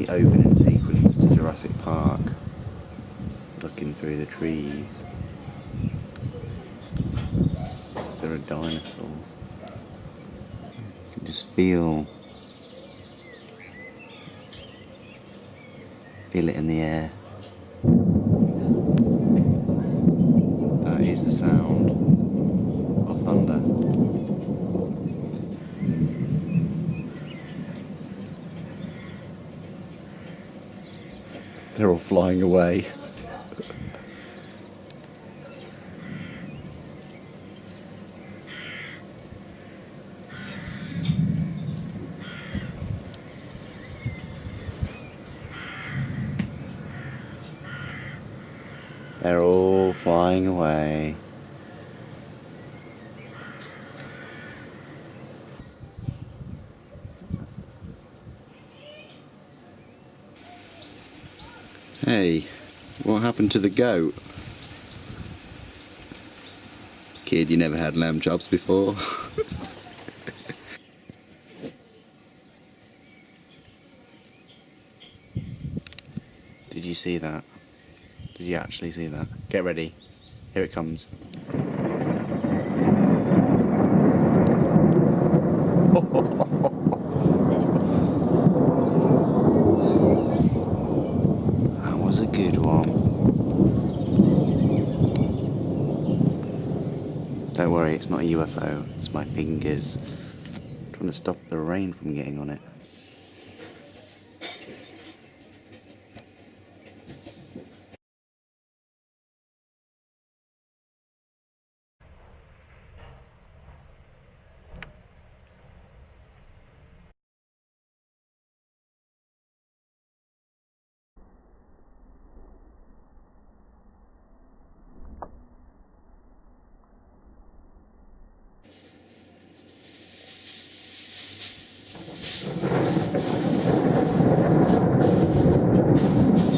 the opening sequence to Jurassic Park. Looking through the trees. Is there a dinosaur? You can just feel it in the air. That is the sound of thunder. They're all flying away. They're all flying away. Hey, what happened to the goat? Kid, you never had lamb chops before? Did you see that? Did you actually see that? Get ready. Here it comes. That was a good one. Don't worry, it's not a UFO. It's my fingers trying to stop the rain from getting on it.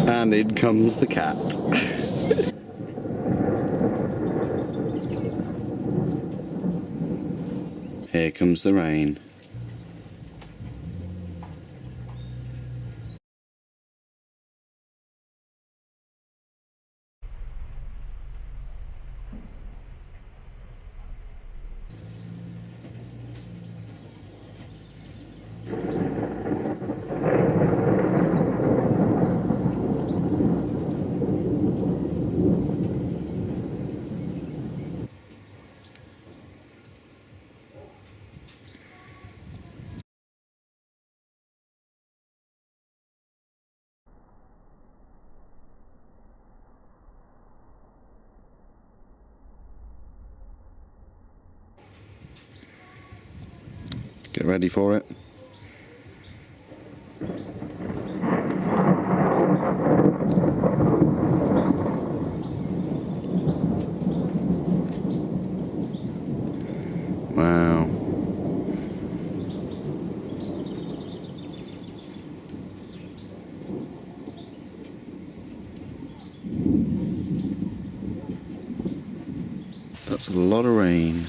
And in comes the cat. Here comes the rain. Get ready for it. Wow. That's a lot of rain.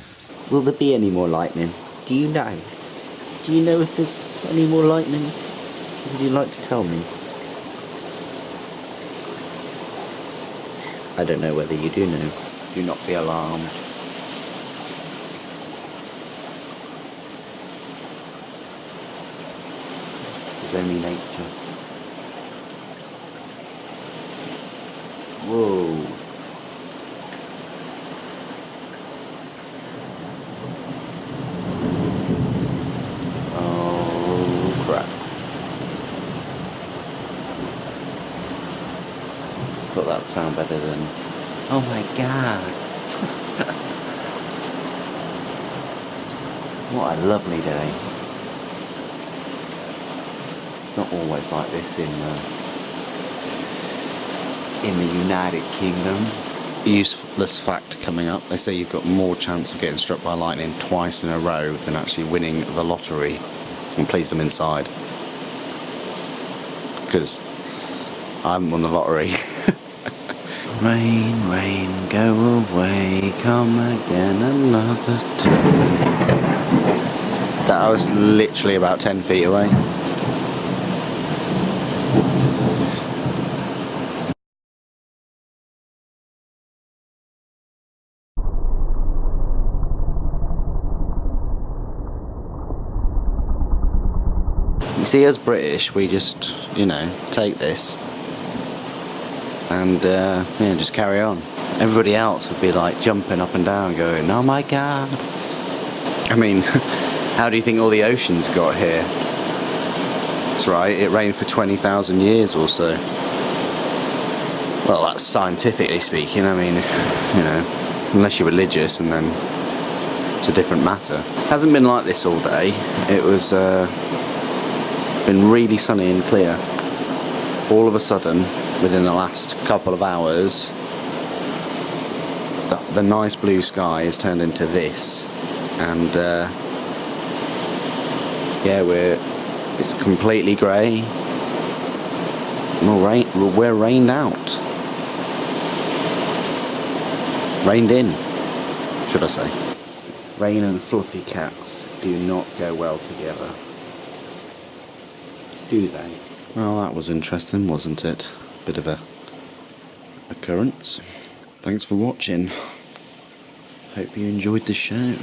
Will there be any more lightning? Do you know? Do you know if there's any more lightning? Would you like to tell me? I don't know whether you do know. Do not be alarmed. It's only nature. Whoa. Thought that would sound better than, oh my god. What a lovely day. It's not always like this in the United Kingdom. Useless fact coming up. They say you've got more chance of getting struck by lightning twice in a row than actually winning the lottery. And please, I'm inside. Because I haven't won the lottery. Rain, rain, go away, come again another day. That I was literally about 10 feet away. You see, as British, we just, you know, take this and yeah, just carry on. Everybody else would be like jumping up and down going, oh my god. I mean, how do you think all the oceans got here? That's right, it rained for 20,000 years or so. Well, that's scientifically speaking. I mean, you know, unless you're religious, and then it's a different matter. It hasn't been like this all day. It was been really sunny and clear. All of a sudden, within the last couple of hours, the nice blue sky has turned into this, and yeah, it's completely grey. We're rained out. Rained in, should I say. Rain and fluffy cats do not go well together, do they? Well, that was interesting, wasn't it? Bit of a occurrence. Thanks for watching. Hope you enjoyed the show.